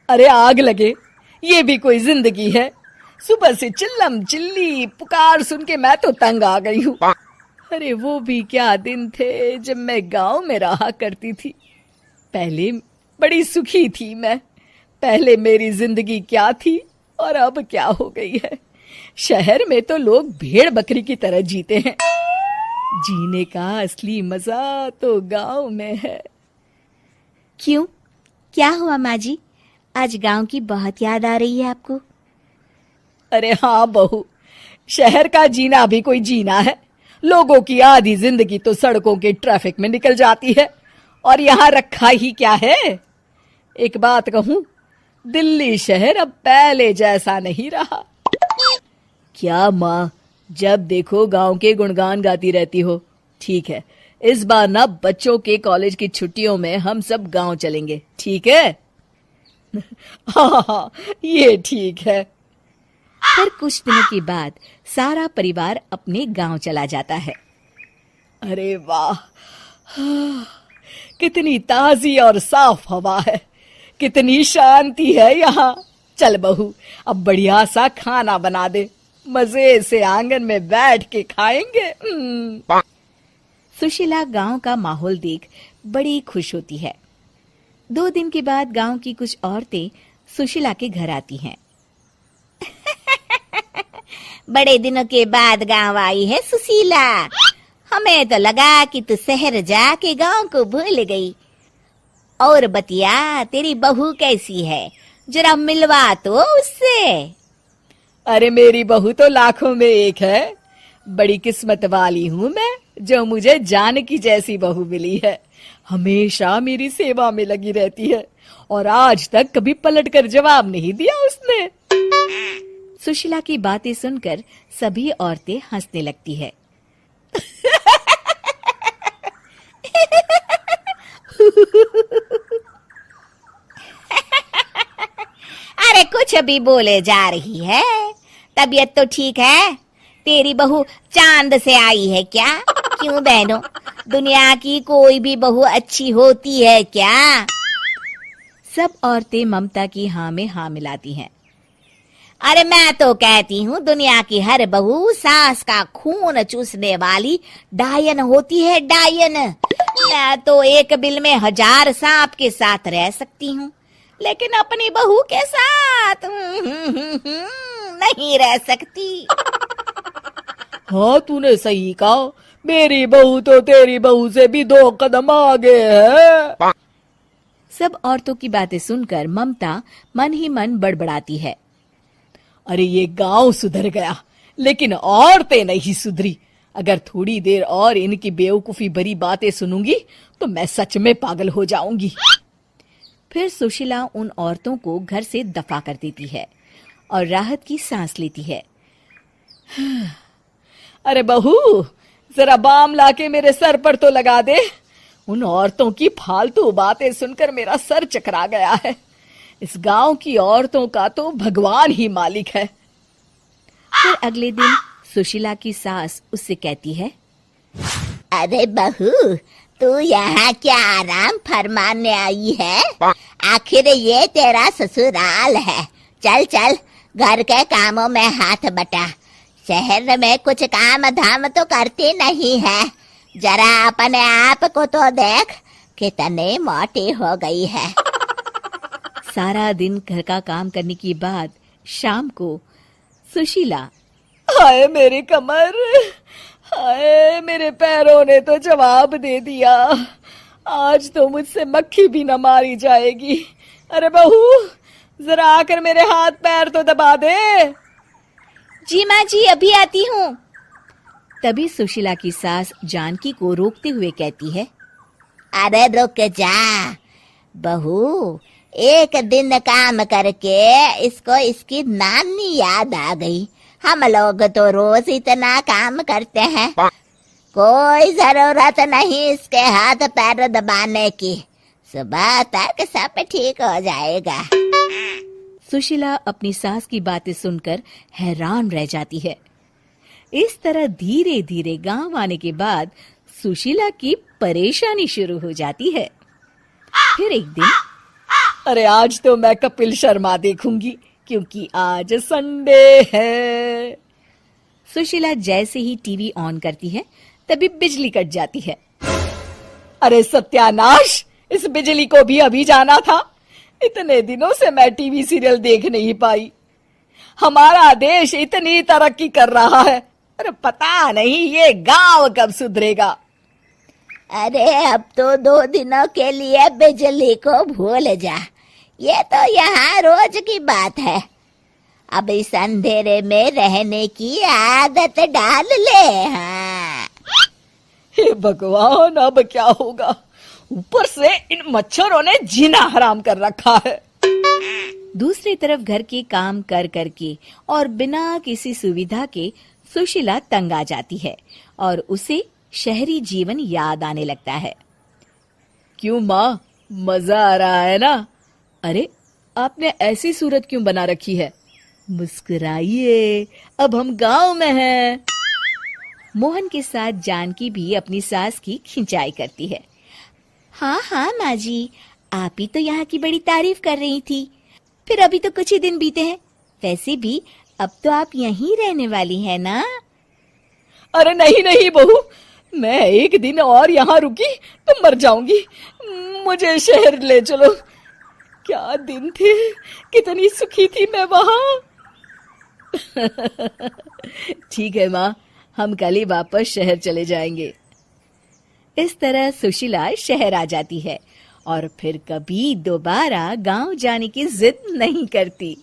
अरे आग लगे, ये भी कोई जिंदगी है। सुबह से चिल्लम चिल्ली पुकार सुन के मैं तो तंग आ गई हूँ। अरे वो भी क्या दिन थे जब मैं गांव में रहा करती थी। पहले बड़ी सुखी थी मैं। पहले मेरी जिंदगी क्या थी और अब क्या हो गई है। शहर में तो लोग भेड़ बकरी की तरह जीते हैं। जीने का असली मजा तो गांव में है। क्यों, क्या हुआ माँ जी? आज गांव की बहुत याद आ रही है आपको? अरे हाँ बहू, शहर का जीना भी कोई जीना है। लोगों की आधी जिंदगी तो सड़कों के ट्रैफिक में निकल जाती है और यहाँ रखा ही क्या है। एक बात कहूँ, दिल्ली शहर अब पहले जैसा नहीं रहा। क्या माँ, जब देखो गांव के गुणगान गाती रहती हो। ठीक है, इस बार ना बच्चों के कॉलेज की छुट्टियों में हम सब गांव चलेंगे, ठीक है? हाँ, ये ठीक है। फिर कुछ दिनों के बाद सारा परिवार अपने गांव चला जाता है। अरे वाह, कितनी ताजी और साफ हवा है, कितनी शांति है यहाँ। चल बहू, अब बढ़िया सा खाना बना दे, मजे से आंगन में बैठ के खाएंगे। सुशीला गांव का माहौल देख बड़ी खुश होती है। 2 दिन के बाद गांव की कुछ औरतें सुशीला के घर आती हैं। बड़े दिनों के बाद गांव आई है सुशीला। हमें तो लगा कि तू शहर जाके गांव को भूल गई। और बतिया, तेरी बहू कैसी है? जरा मिलवा तो उससे। अरे मेरी बहू तो लाखों में एक है। बड़ी किस्मत वाली हूँ मैं जो मुझे जानकी जैसी बहू मिली है। हमेशा मेरी सेवा में लगी रहती है और आज तक कभी पलट कर जवाब नहीं दिया उसने। सुशीला की बातें सुनकर सभी औरतें हंसने लगती है। अरे कुछ भी बोले जा रही है। तबीयत तो ठीक है? तेरी बहू चांद से आई है क्या? क्यों बहनों, दुनिया की कोई भी बहू अच्छी होती है क्या? सब औरतें ममता की हाँ में हाँ मिलाती हैं। अरे मैं तो कहती हूँ दुनिया की हर बहू सास का खून चूसने वाली डायन होती है, डायन। मैं तो एक बिल में 1000 सांप के साथ रह सकती हूँ, लेकिन अपनी बहू के साथ नहीं रह सकती। हाँ, तूने सही कहा। मेरी बहू तो तेरी बहू से भी 2 कदम आगे है। सब औरतों की बातें सुनकर ममता मन ही मन बड़बड़ाती है। अरे ये गांव सुधर गया, लेकिन औरतें नहीं सुधरी। अगर थोड़ी देर और इनकी बेवकूफी भरी बातें सुनूंगी तो मैं सच में पागल हो जाऊंगी। फिर सुशीला उन औरतों को घर से दफा कर देती है और राहत की सांस लेती है। अरे बहू, जरा बाम लाके मेरे सर पर तो लगा दे। उन औरतों की फालतू बातें सुनकर मेरा सर चकरा गया है। इस गांव की औरतों का तो भगवान ही मालिक है। फिर अगले दिन सुशीला की सास उससे कहती है, अरे बहू, तू यहाँ क्या आराम फरमाने आई है? आखिर ये तेरा ससुराल है। चल चल, घर के कामों में हाथ बटा। शहर में कुछ काम धाम तो करती नहीं है। जरा अपने आप को तो देख, कितने मोटी हो गई है। सारा दिन घर का काम करने के बाद शाम को सुशीला, हाय मेरी कमर, हाय मेरे पैरों ने तो जवाब दे दिया। आज तो मुझसे मक्खी भी न मारी जाएगी। अरे बहू, जरा आकर मेरे हाथ पैर तो दबा दे। जी माँ जी, अभी आती हूँ। तभी सुशीला की सास जानकी को रोकते हुए कहती है, अरे रुक जा बहू, एक दिन काम करके इसको इसकी नानी याद आ गई। हम लोग तो रोज इतना काम करते हैं, कोई जरूरत नहीं इसके हाथ पैर दबाने की। सुबह तक सब ठीक हो जाएगा। सुशीला अपनी सास की बातें सुनकर हैरान रह जाती है। इस तरह धीरे धीरे गांव आने के बाद सुशीला की परेशानी शुरू हो जाती है। फिर एक दिन, अरे आज तो मैं कपिल शर्मा देखूंगी क्योंकि आज संडे है। सुशीला जैसे ही टीवी ऑन करती है तभी बिजली कट जाती है। अरे सत्यानाश, इस बिजली को भी अभी जाना था। इतने दिनों से मैं टीवी सीरियल देख नहीं पाई। हमारा देश इतनी तरक्की कर रहा है, अरे पता नहीं ये गांव कब सुधरेगा। अरे अब तो 2 दिनों के लिए बिजली को भूल जा, ये तो यहाँ रोज की बात है। अब इस अंधेरे में रहने की आदत डाल ले। हाँ। हे भगवान, अब क्या होगा? ऊपर से इन मच्छरों ने जीना हराम कर रखा है। दूसरी तरफ घर के काम कर करके और बिना किसी सुविधा के सुशीला तंग आ जाती है और उसे शहरी जीवन याद आने लगता है। क्यों माँ, मजा आ रहा है ना? अरे आपने ऐसी सूरत क्यों बना रखी है? मुस्कुराइए, अब हम गांव में हैं। मोहन के साथ जानकी भी अपनी सास की खिंचाई करती है। हाँ हाँ माँ जी, आप ही तो यहाँ की बड़ी तारीफ कर रही थी। फिर अभी तो कुछ ही दिन बीते हैं, वैसे भी अब तो आप यहीं रहने वाली है ना? अरे नहीं नहीं बहू, मैं एक दिन और यहाँ रुकी तो मर जाऊंगी। मुझे शहर ले चलो। क्या दिन थे, कितनी सुखी थी मैं वहां। ठीक है माँ, हम कल ही वापस शहर चले जाएंगे। इस तरह सुशीला शहर आ जाती है और फिर कभी दोबारा गांव जाने की जिद नहीं करती।